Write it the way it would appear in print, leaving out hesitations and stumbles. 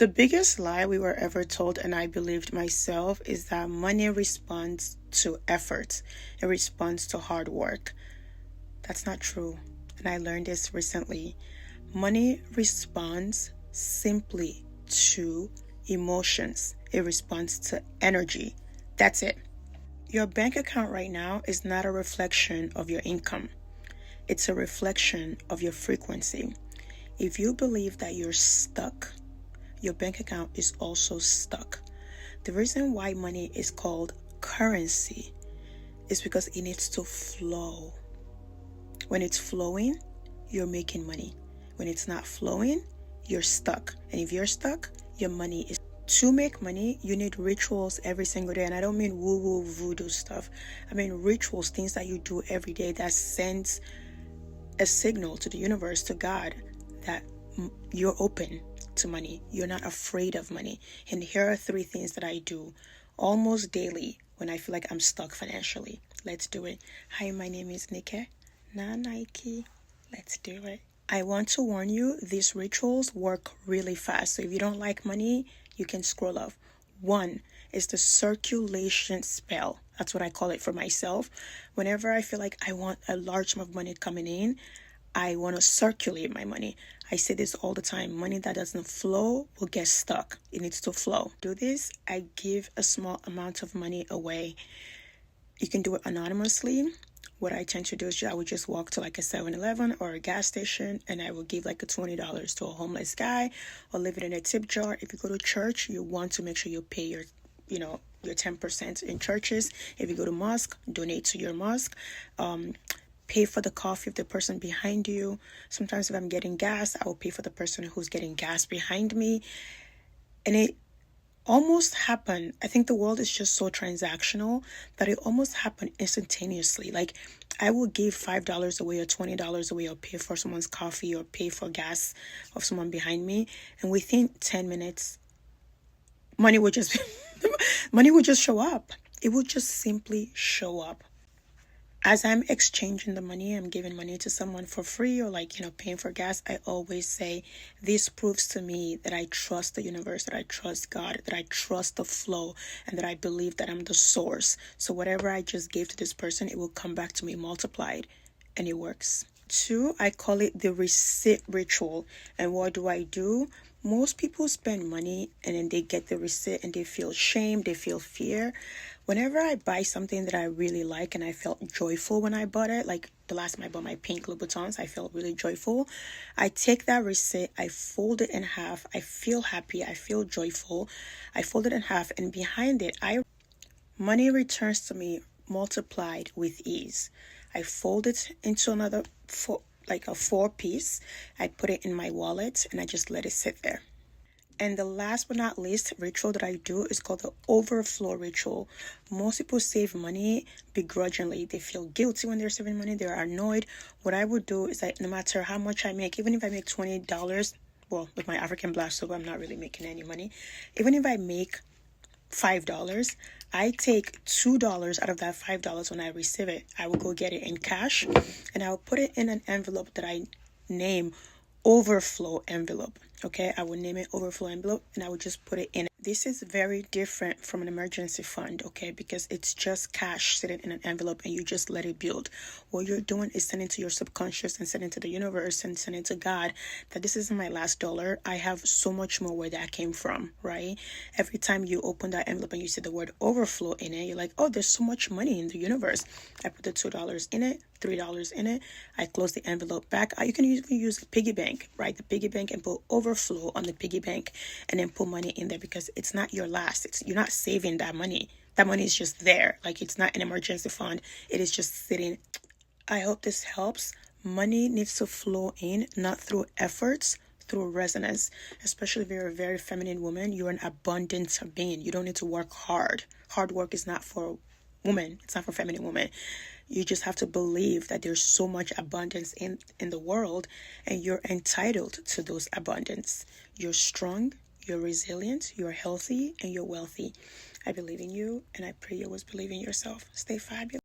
The biggest lie we were ever told, and I believed myself, is that money responds to effort. It responds to hard work. That's not true. And I learned this recently. Money responds simply to emotions. It responds to energy. That's it. Your bank account right now is not a reflection of your income. It's a reflection of your frequency. If you believe that you're stuck, your bank account is also stuck. The reason why money is called currency is because it needs to flow. When it's flowing, you're making money. When it's not flowing, you're stuck. And if you're stuck, your money is. To make money, you need rituals every single day. And I don't mean woo-woo voodoo stuff. I mean rituals, things that you do every day that sends a signal to the universe, to God, that you're open to money. You're not afraid of money. And here are 3 things that I do almost daily when I feel like I'm stuck financially. Let's do it. Hi, my name is Nike. Not Nike. Let's do it. I want to warn you, these rituals work really fast. So if you don't like money, you can scroll off. 1 is the circulation spell. That's what I call it for myself. Whenever I feel like I want a large amount of money coming in, I want to circulate my money. I say this all the time. Money that doesn't flow will get stuck. It needs to flow. Do this. I give a small amount of money away. You can do it anonymously. What I tend to do is I would just walk to like a 7-Eleven or a gas station, and I will give like a $20 to a homeless guy or leave it in a tip jar. If you go to church, you want to make sure you pay your 10% in churches. If you go to mosque, donate to your mosque. Pay for the coffee of the person behind you. Sometimes if I'm getting gas, I will pay for the person who's getting gas behind me. And it almost happened. I think the world is just so transactional that it almost happened instantaneously. Like I will give $5 away or $20 away or pay for someone's coffee or pay for gas of someone behind me. And within 10 minutes, money would just show up. It would just simply show up. As I'm exchanging the money, I'm giving money to someone for free or paying for gas, I always say, this proves to me that I trust the universe, that I trust God, that I trust the flow, and that I believe that I'm the source. So whatever I just gave to this person, it will come back to me multiplied, and it works. 2, I call it the receipt ritual. And what do? Most people spend money and then they get the receipt and they feel shame, they feel fear. Whenever I buy something that I really like and I felt joyful when I bought it, like the last time I bought my pink Louboutins, I felt really joyful. I take that receipt, I fold it in half, I feel happy, I feel joyful. I fold it in half, and behind it, money returns to me multiplied with ease. I fold it into another a 4-piece. I put it in my wallet and I just let it sit there. And the last but not least ritual that I do is called the overflow ritual. Most people save money begrudgingly. They feel guilty when they're saving money. They're annoyed. What I would do is that no matter how much I make, even if I make $20, well, with my African Black Soap, I'm not really making any money. Even if I make $5, I take $2 out of that $5 when I receive it. I will go get it in cash and I will put it in an envelope that I name overflow envelope. Okay, I would name it overflow envelope and I would just put it in. This is very different from an emergency fund, okay, because it's just cash sitting in an envelope and you just let it build. What you're doing is sending to your subconscious and sending to the universe and sending to God that this isn't my last dollar. I have so much more where that came from, right? Every time you open that envelope and you see the word overflow in it, you're like, oh, there's so much money in the universe. I put the $2 in it, $3 in it. I close the envelope back. You can even use the piggy bank, right? The piggy bank, and put overflow on the piggy bank and then put money in there because it's not your last. You're not saving that money. That money is just there. Like it's not an emergency fund. It is just sitting. I hope this helps. Money needs to flow in, not through efforts, through resonance. Especially if you're a very feminine woman, you're an abundant being. You don't need to work hard. Hard work is not for women. It's not for feminine women. You just have to believe that there's so much abundance in the world and you're entitled to those abundance. You're strong, you're resilient, you're healthy, and you're wealthy. I believe in you and I pray you always believe in yourself. Stay fabulous.